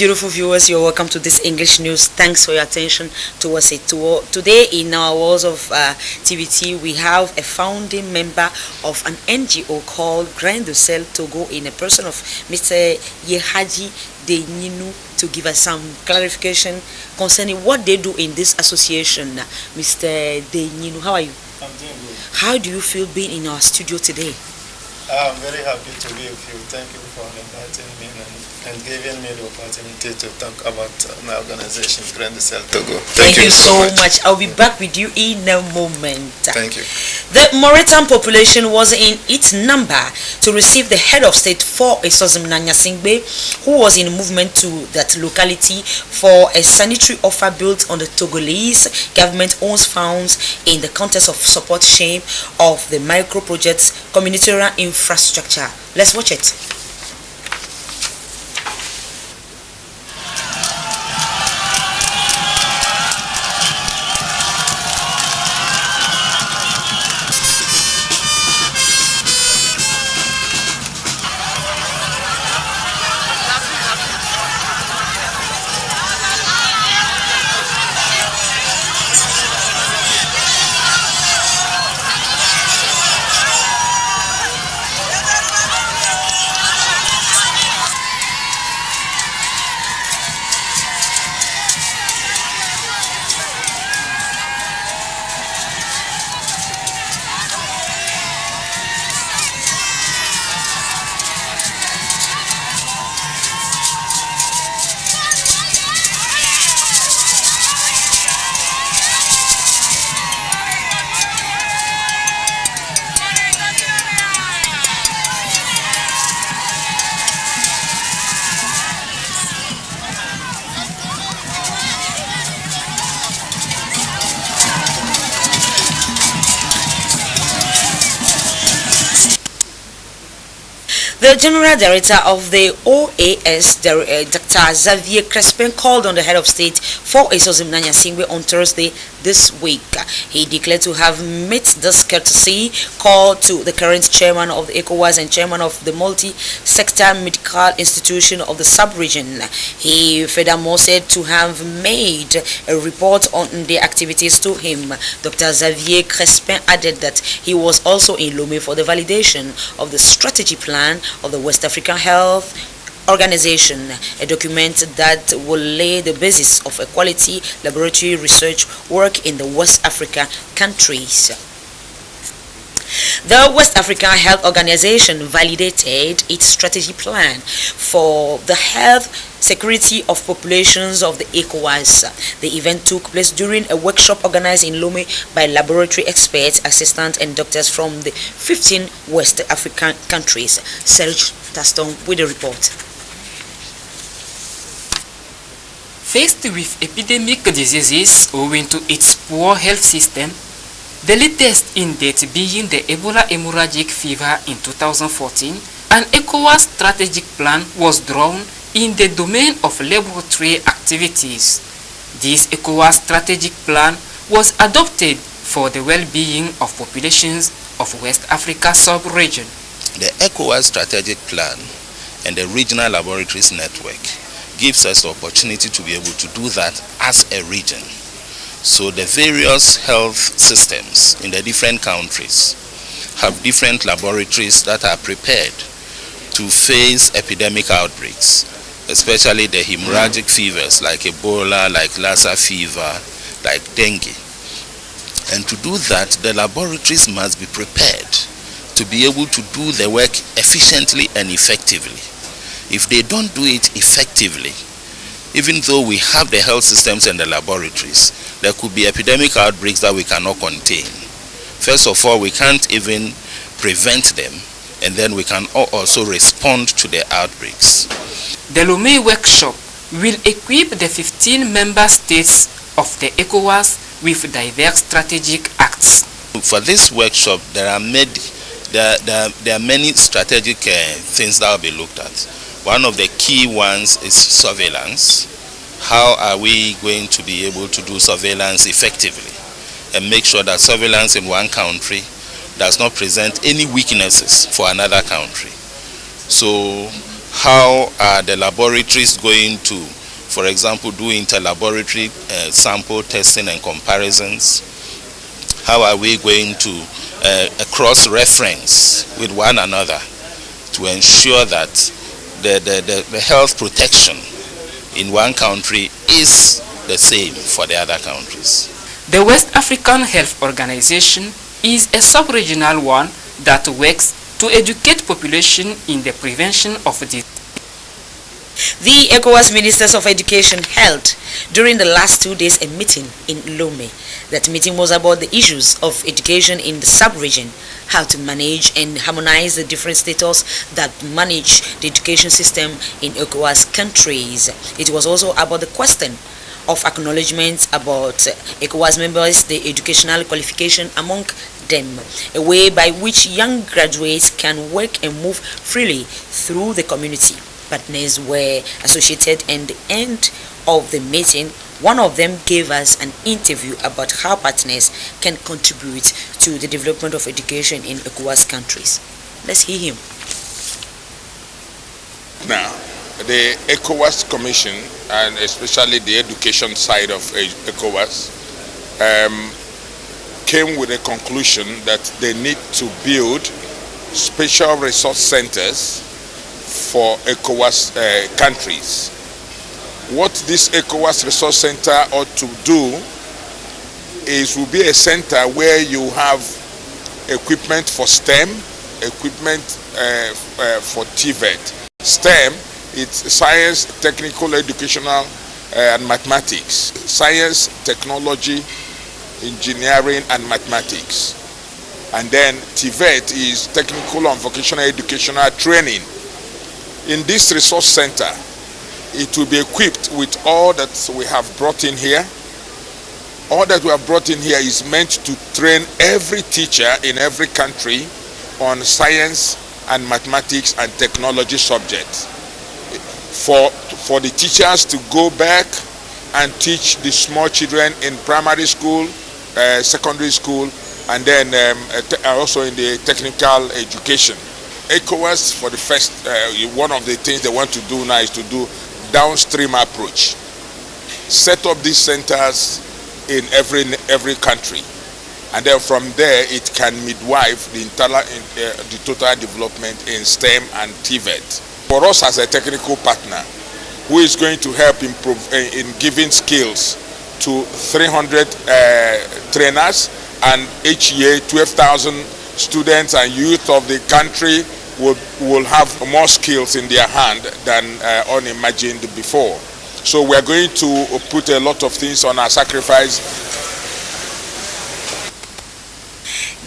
Beautiful viewers, you're welcome to this English news. Thanks for your attention towards it. Today in our walls of TVT, we have a founding member of an NGO called Sel Togo in a person of Mr. Yehadji Degninou to give us some clarification concerning what they do in this association. Mr. Degninou, how are you? I'm doing good. How do you feel being in our studio today? I'm very happy to be with you. Thank you for inviting me and giving me the opportunity to talk about my organization, Sel Togo. Thank you so much. I'll be back with you in a moment. Thank you. The Mauritanian population was in its number to receive the head of state for Nanyasingbe, who was in movement to that locality for a sanitary offer built on the Togolese government-owned funds in the context of support scheme of the micro projects community infrastructure. Let's watch it. The General Director of the OAS, Dr. Xavier Crespin, called on the head of state for Nanyasingbe on Thursday this week. He declared to have met this courtesy call to the current chairman of the ECOWAS and chairman of the multi-sector medical institution of the sub-region. He furthermore said to have made a report on the activities to him. Dr. Xavier Crespin added that he was also in Lomé for the validation of the strategy plan of the West African Health Organization, a document that will lay the basis of a quality laboratory research work in the West African countries. The West African Health Organization validated its strategy plan for the health security of populations of the ECOWAS. The event took place during a workshop organized in Lomé by laboratory experts, assistants, and doctors from the 15 West African countries. Serge Taston with the report. Faced with epidemic diseases owing to its poor health system, the latest in date being the Ebola hemorrhagic fever in 2014, an ECOWAS strategic plan was drawn in the domain of laboratory activities. This ECOWAS strategic plan was adopted for the well-being of populations of West Africa sub-region. The ECOWAS strategic plan and the regional laboratories network gives us the opportunity to be able to do that as a region. So the various health systems in the different countries have different laboratories that are prepared to face epidemic outbreaks, especially the hemorrhagic fevers like Ebola, like Lassa fever, like dengue. And to do that, the laboratories must be prepared to be able to do the work efficiently and effectively. If they don't do it effectively, even though we have the health systems and the laboratories, there could be epidemic outbreaks that we cannot contain. First of all, we can't even prevent them, and then we can also respond to the outbreaks. The Lomé workshop will equip the 15 member states of the ECOWAS with diverse strategic acts. For this workshop, there are many strategic things that will be looked at. One of the key ones is surveillance. How are we going to be able to do surveillance effectively and make sure that surveillance in one country does not present any weaknesses for another country? So How are the laboratories going to, for example, do interlaboratory sample testing and comparisons? How are we going to cross-reference with one another to ensure that the health protection in one country is the same for the other countries? The West African Health Organization is a sub-regional one that works to educate population in the prevention of disease. The ECOWAS Ministers of Education held during the last 2 days a meeting in Lome. That meeting was about the issues of education in the sub-region, how to manage and harmonize the different status that manage the education system in ECOWAS countries. It was also about the question of acknowledgement about ECOWAS members, the educational qualification among them, a way by which young graduates can work and move freely through the community. Partners were associated, and the end of the meeting, one of them gave us an interview about how partners can contribute to the development of education in ECOWAS countries. Let's hear him. Now, the ECOWAS Commission, and especially the education side of ECOWAS, came with a conclusion that they need to build special resource centers for ECOWAS countries. What this ECOWAS resource center ought to do is will be a center where you have equipment for STEM, equipment for TVT. STEM, it's science, technical, educational, and mathematics. Science, technology, engineering, and mathematics. And then TVT is technical and vocational educational training. In this resource center, it will be equipped with all that we have brought in here. All that we have brought in here is meant to train every teacher in every country on science and mathematics and technology subjects. For the teachers to go back and teach the small children in primary school, secondary school, and then also in the technical education. ECOWAS, for the first, one of the things they want to do now is to do downstream approach. Set up these centers in every country, and then from there it can midwife the total development in STEM and TVET. For us as a technical partner, who is going to help improve in giving skills to 300 trainers, and each year 12,000 students and youth of the country will have more skills in their hand than unimagined before. So we are going to put a lot of things on our sacrifice.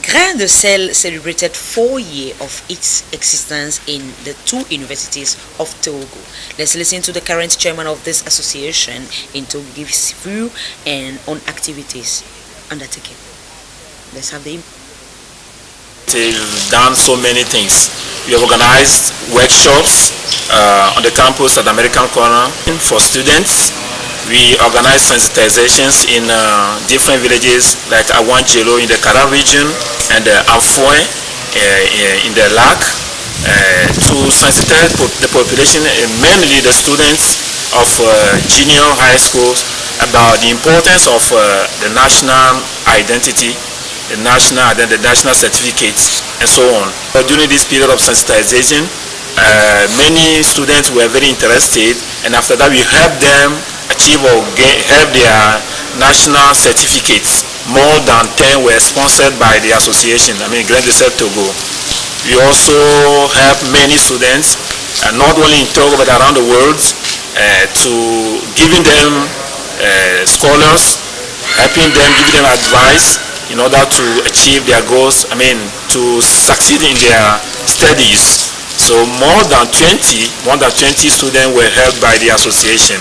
Grain de Sel celebrated 4 years of its existence in the 2 universities of Togo. Let's listen to the current chairman of this association in Togo give his view and on activities undertaken. Let's have the input. They've done so many things. We have organized workshops on the campus at the American Corner for students. We organize sensitizations in different villages like Awanjelo in the Kara region and Amfoy in the Lac to sensitize the population, mainly the students of junior high schools, about the importance of the national identity, the national certificates, and so on. During this period of sensitization, many students were very interested, and after that we helped them achieve or have their national certificates. More than 10 were sponsored by the association, Grain de Sel Togo. We also help many students, not only in Togo but around the world, to giving them scholars, helping them, giving them advice in order to achieve their goals, to succeed in their studies. So more than 20 students were helped by the association.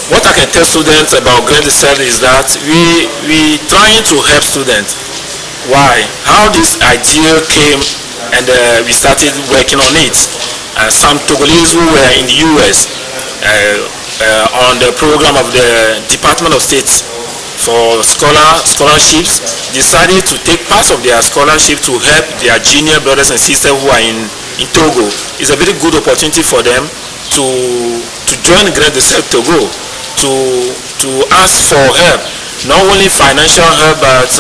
What I can tell students about Grain de Sel is that we trying to help students. Why? How this idea came, and we started working on it. Some Togolese who were in the US on the program of the Department of State for scholarships decided to take part of their scholarship to help their junior brothers and sisters who are in in Togo, it's a very good opportunity for them to join Grand Sel Togo, to ask for help, not only financial help, but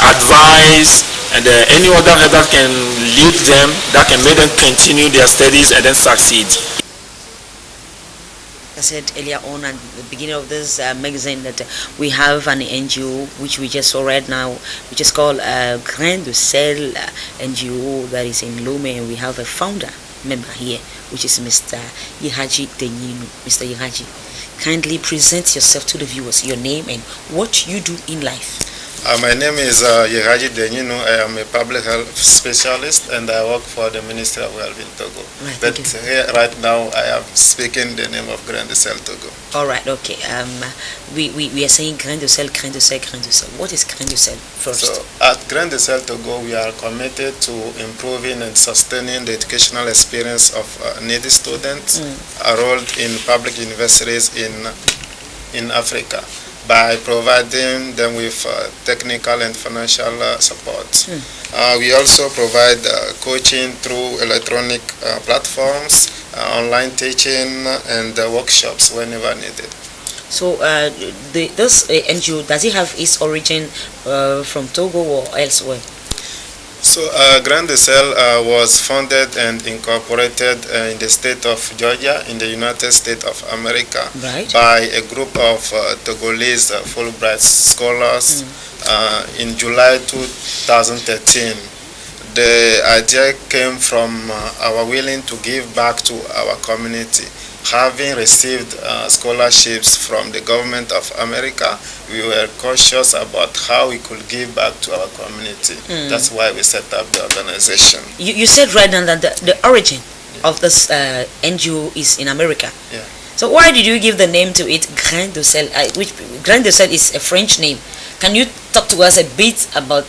advice and any other help that can lead them, that can make them continue their studies and then succeed. I said earlier on at the beginning of this magazine that we have an NGO which we just saw right now, which is called Degninou NGO that is in Lome, and we have a founder member here, which is Mr. Yehadji Degninou. Mr. Yehadji, kindly present yourself to the viewers, your name and what you do in life. My name is Yehadji Degninou. I am a public health specialist and I work for the Ministry of Health in Togo. Right, but here right now I am speaking the name of Grand Sel Togo. All right, okay. We are saying Grand Sel. What is Grand Sel first? So at Grand Sel Togo, we are committed to improving and sustaining the educational experience of needy students enrolled in public universities in Africa, by providing them with technical and financial support. We also provide coaching through electronic platforms, online teaching, and workshops whenever needed. So this NGO, does it have its origin from Togo or elsewhere? So Grand Sel was founded and incorporated in the state of Georgia in the United States of America, right, by a group of Togolese Fulbrighters scholars in July 2013. The idea came from our willing to give back to our community. Having received scholarships from the government of America, we were cautious about how we could give back to our community. That's why we set up the organization. You said right now that the origin of this NGO is in America. Yeah. So why did you give the name to it, Grand Sel? Which Grand Sel is a French name. Can you talk to us a bit about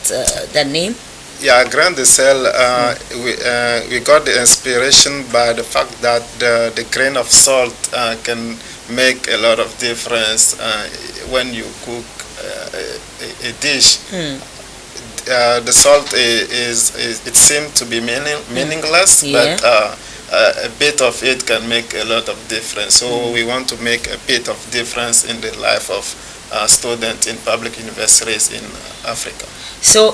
that name? Yeah, Grand Sel, we got the inspiration by the fact that the grain of salt can make a lot of difference when you cook a dish. The salt it seems to be meaningless, but a bit of it can make a lot of difference. So we want to make a bit of difference in the life of students in public universities in Africa. So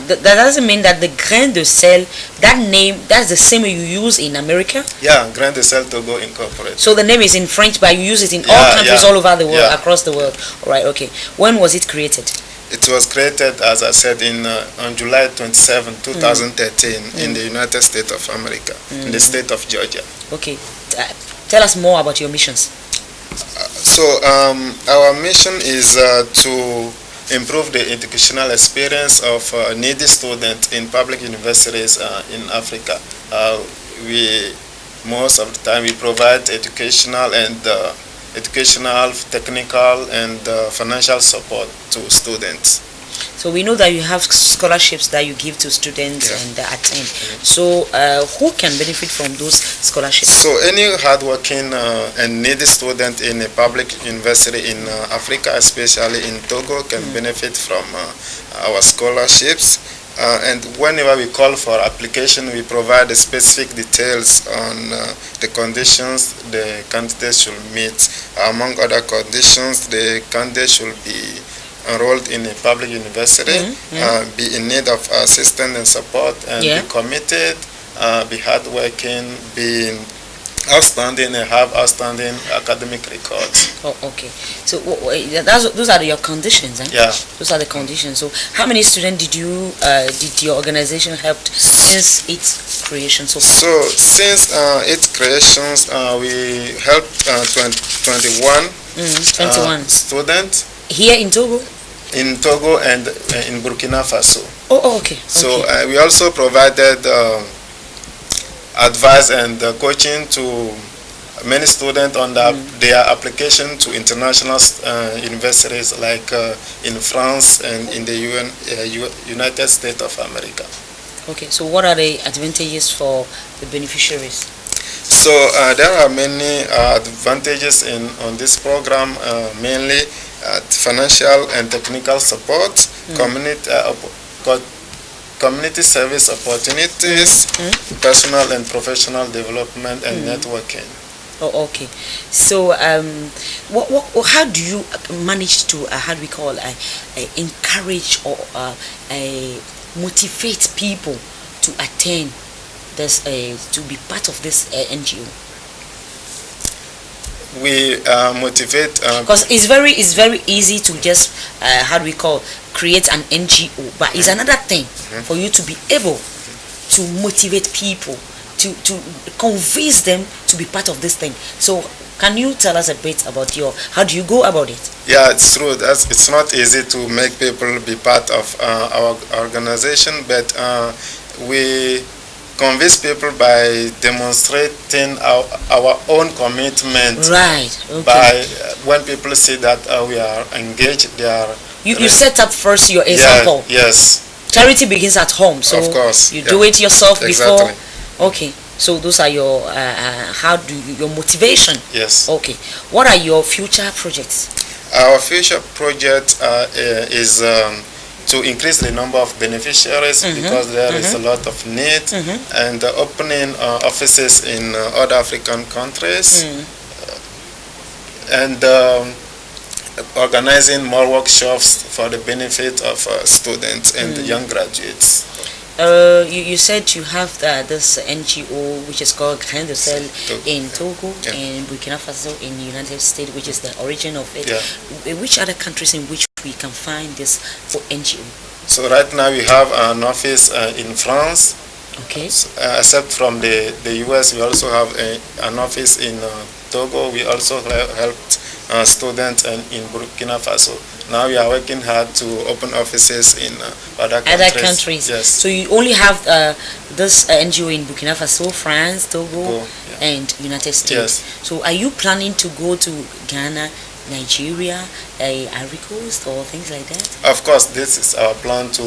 that doesn't mean that the Grand Sel, that name, that's the same you use in America? Yeah, Grand Sel Togo Incorporated. So the name is in French, but you use it in all countries all over the world, across the world. All right, okay. When was it created? It was created, as I said, on July 27, 2013 in the United States of America, in the state of Georgia. Okay. Tell us more about your missions. So our mission is to improve the educational experience of needy students in public universities in Africa. Most of the time we provide educational, technical, and financial support to students. So we know that you have scholarships that you give to students and attend. So who can benefit from those scholarships? So any hardworking and needy student in a public university in Africa, especially in Togo, can benefit from our scholarships. And whenever we call for application, we provide the specific details on the conditions the candidate should meet. Among other conditions, the candidate should be enrolled in a public university, be in need of assistance and support, and be committed, be hardworking, be outstanding, and have outstanding academic records. Oh, okay. So those are your conditions, eh? Yeah. Those are the conditions. So how many students did your organization help since its creation so far? So since its creations, we helped 21 students. Here in Togo? In Togo and in Burkina Faso. Oh, okay. So we also provided advice and coaching to many students on their application to international universities like in France and in the United States of America. Okay, so what are the advantages for the beneficiaries? So there are many advantages on this program, mainly financial and technical support, community community service opportunities, personal and professional development, and networking. Oh, okay. So, how do you manage to, how do we call, encourage or motivate people to attend this, to be part of this NGO? We motivate because it's very easy to just how do we call, create an NGO, but it's another thing for you to be able to motivate people, to convince them to be part of this thing. So can you tell us a bit about how do you go about it? Yeah, it's true. It's not easy to make people be part of our organization, but we convince people by demonstrating our own commitment. Right. Okay. By when people see that we are engaged, they are. You set up first your example. Yeah, yes. Charity begins at home, so of course, you do it yourself before. Exactly. Okay. So those are your your motivation. Yes. Okay. What are your future projects? Our future project is to increase the number of beneficiaries because there is a lot of need, and opening offices in other African countries, and organizing more workshops for the benefit of students and young graduates. You said you have this NGO which is called Degninou Yehadji in Togo and Burkina Faso in the United States, which is the origin of it. Which other countries in which we can find this for NGO? So right now we have an office in France. Okay. Except from the US, we also have an office in Togo. We also helped students in Burkina Faso. Now we are working hard to open offices in other countries. Yes. So you only have this NGO in Burkina Faso, France, Togo, and United States. Yes. So are you planning to go to Ghana, Nigeria, Ivory Coast, or things like that? Of course, this is our plan to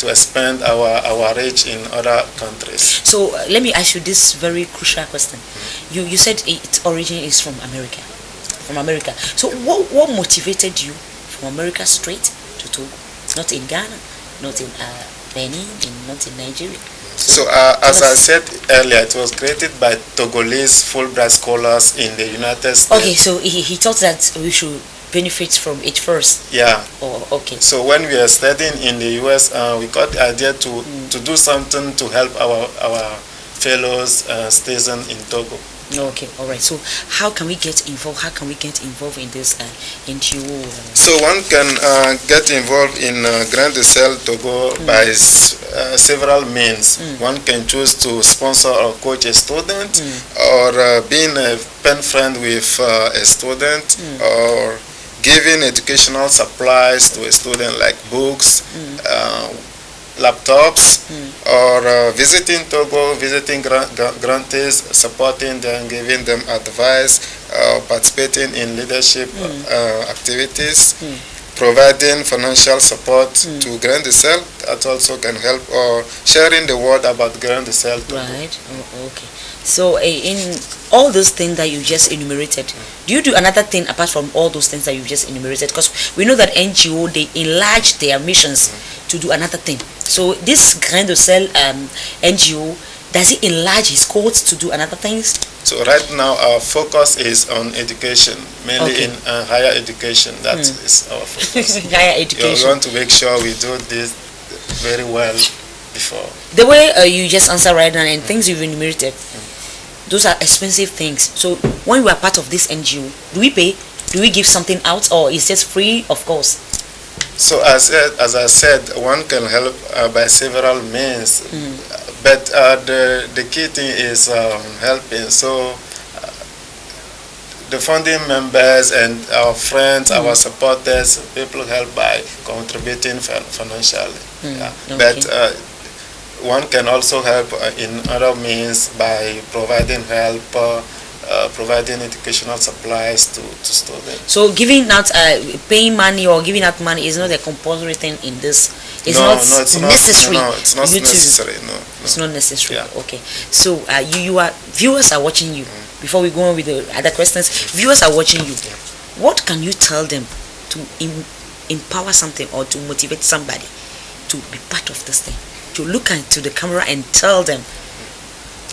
expand our reach in other countries. So let me ask you this very crucial question. You said its origin is from America. So what motivated you from America straight to Togo? Not in Ghana, not in Benin, and not in Nigeria. So as I said earlier, it was created by Togolese Fulbright scholars in the United States. Okay, so he thought that we should benefit from it first. Yeah. Oh, okay. So when we are studying in the US, we got the idea to do something to help our fellows citizens in Togo. Okay, all right. So how can we get involved? How can we get involved in this NGO? So one can get involved in Sel Togo by several means. One can choose to sponsor or coach a student, or being a pen friend with a student, or giving educational supplies to a student like books, laptops, or visiting Togo, visiting grantees, supporting them, giving them advice, participating in leadership activities, providing financial support to Sel. That also can help, or sharing the word about Sel. Right. Oh, okay. So in all those things that you just enumerated, do you do another thing apart from all those things that you just enumerated? Because we know that NGO, they enlarge their missions to do another thing. So this Sel NGO, does it enlarge his codes to do another things? So right now our focus is on education, mainly in higher education. That is our focus. Higher education. We want to make sure we do this very well before. The way you just answer right now and things you've enumerated, those are expensive things. So when we are part of this NGO, do we pay? Do we give something out, or is it just free? Of course. So as I said, one can help by several means, but the key thing is helping. So the founding members and our friends, our supporters, people help by contributing financially. But one can also help in other means by providing help, providing educational supplies to students. So giving out, paying money or giving out money is not a compulsory thing in this. It's not necessary. No, it's not necessary. No, it's not necessary. Yeah. Okay. So viewers are watching you. Before we go on with the other questions, viewers are watching you. What can you tell them to empower something or to motivate somebody to be part of this thing? to look into the camera and tell them.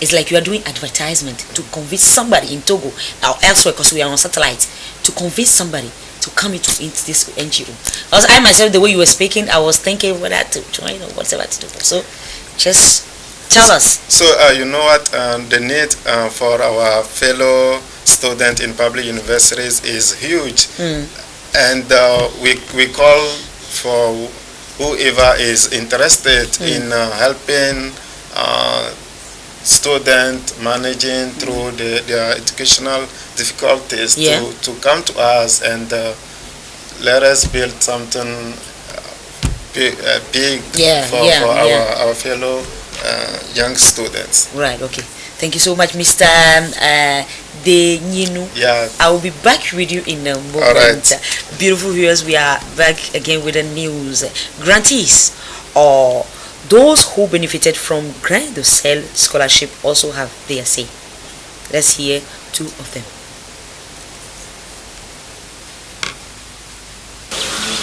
It's like you are doing advertisement to convince somebody in Togo or elsewhere, because we are on satellite, to convince somebody to come into this NGO. Because I myself, the way you were speaking, I was thinking whether to join or whatever to do. So just tell us. So you know what, the need for our fellow students in public universities is huge. And we call for whoever is interested in helping student managing through their educational difficulties to come to us and let us build something big for our fellow young students. Right, okay. Thank you so much, Mr. Degninou. Yeah. I will be back with you in a moment. All right. Beautiful viewers, we are back again with the news. Grantees or those who benefited from Grain de Sel scholarship also have their say. Let's hear two of them.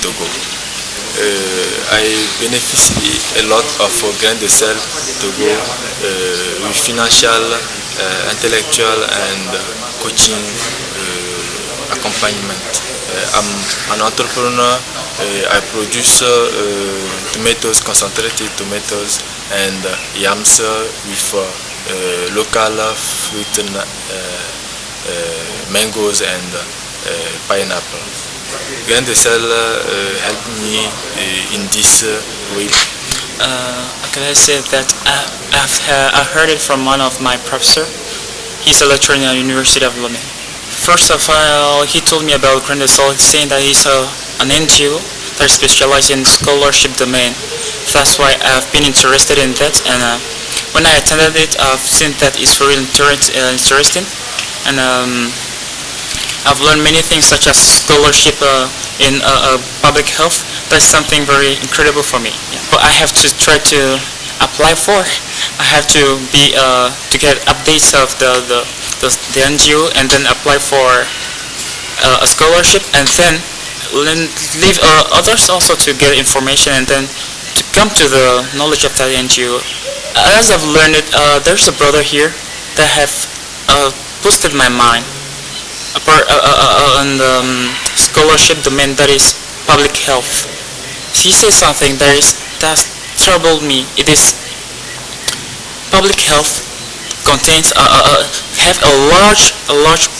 Togo. I benefit a lot of Grain de Sel Togo with financial, intellectual and coaching accompaniment. I'm an entrepreneur. I produce tomatoes, concentrated tomatoes and yams with local fruit, mangoes and pineapple. Grain de Sel helped me in this way. Can I say that I heard it from one of my professors. He's a lecturer in the University of Lomé. First of all, he told me about Grain de Sel, saying that he's an NGO that specializes in scholarship domain. That's why I've been interested in that, and when I attended it, I've seen that it's very interesting, and I've learned many things such as scholarship in public health. That's something very incredible for me. Yeah. But I have to try to apply for. I have to be to get updates of the NGO and then apply for a scholarship, and then leave others also to get information and then to come to the knowledge of that NGO. As I've learned it, there's a brother here that have boosted my mind on the scholarship domain, that is public health. He says something that troubled me. It is public health contains have a large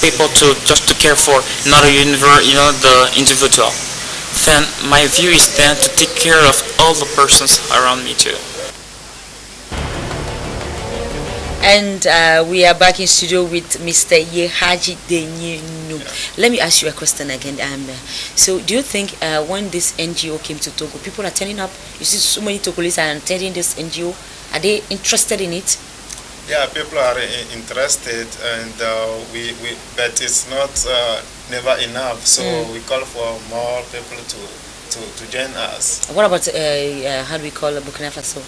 people to care for, not the individual. Then my view is then to take care of all the persons around me too. And we are back in studio with Mr. Yehadji Degninou. Let me ask you a question again. So do you think when this NGO came to Togo, people are turning up? You see so many Togolese are attending this NGO. Are they interested in it? Yeah, people are interested, and but it's not never enough. So we call for more people to join us. What about how do we call Burkina Faso?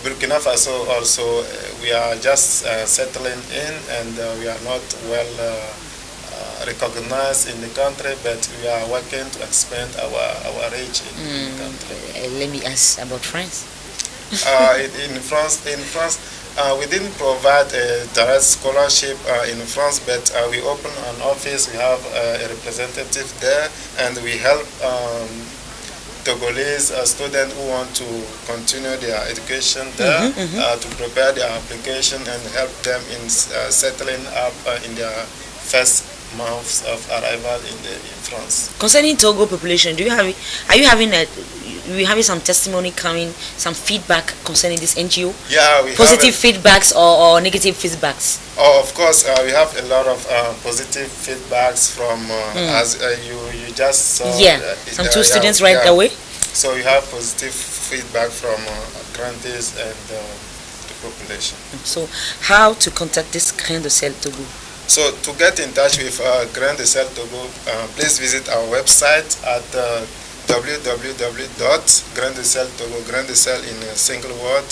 Burkina Faso also, we are just settling in, and we are not well recognized in the country, but we are working to expand our reach in the country. Let me ask about France. In France, we didn't provide a direct scholarship in France, but we open an office. We have a representative there, and we help Togolese students who want to continue their education there to prepare their application and help them in settling up in their first months of arrival in France. Concerning Togo population, are you having some testimony coming, some feedback concerning this NGO? Yeah, we positive feedbacks or negative feedbacks? Oh, of course, we have a lot of positive feedbacks from as you just saw. Yeah, some two students right away. So we have positive feedback from grantees and the population. So how to contact this Grain de Sel Togo? So to get in touch with Grain de Sel Togo, please visit our website at www.graindesel.togo, Grain de Sel in a single word,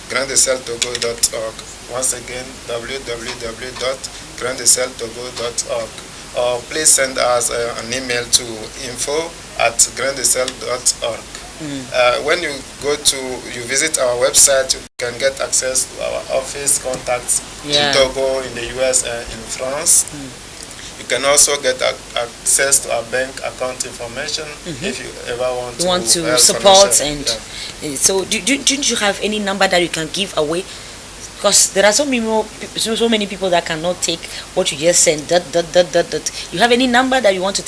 graindeseltogo.org. Once again, www.graindeseltogo.org. Or please send us an email to info@graindesel.org. When you visit our website, you can get access to our office contacts in Togo, in the US, and in France. You can also get access to our bank account information if you ever want to support. And so, don't you have any number that you can give away? Because there are so many people that cannot take what you just said. You have any number that you want to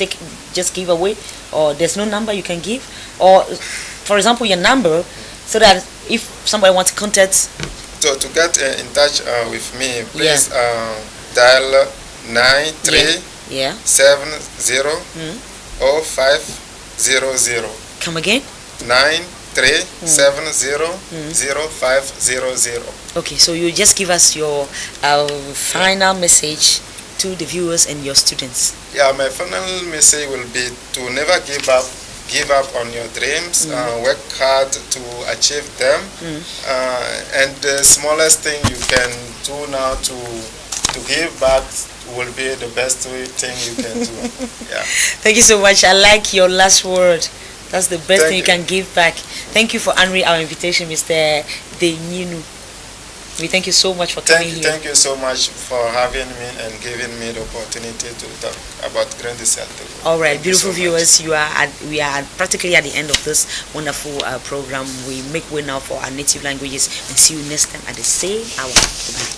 just give away, or there's no number you can give, or for example your number, so that if somebody wants to contact. So to get in touch with me, please dial 93700500. Come again? 93700500. Okay, so you just give us your final message to the viewers and your students. Yeah, my final message will be to never give up on your dreams. Work hard to achieve them. And the smallest thing you can do now to give back will be the best thing you can do. Yeah. Thank you so much. I like your last word. That's the best thing you can give back. Thank you for honoring our invitation, Mr. Degninou. We thank you so much for coming here. Thank you so much for having me and giving me the opportunity to talk about Grand Sel Togo. All right, beautiful viewers, we are practically at the end of this wonderful program. We make way now for our native languages, and see you next time at the same hour. Goodbye.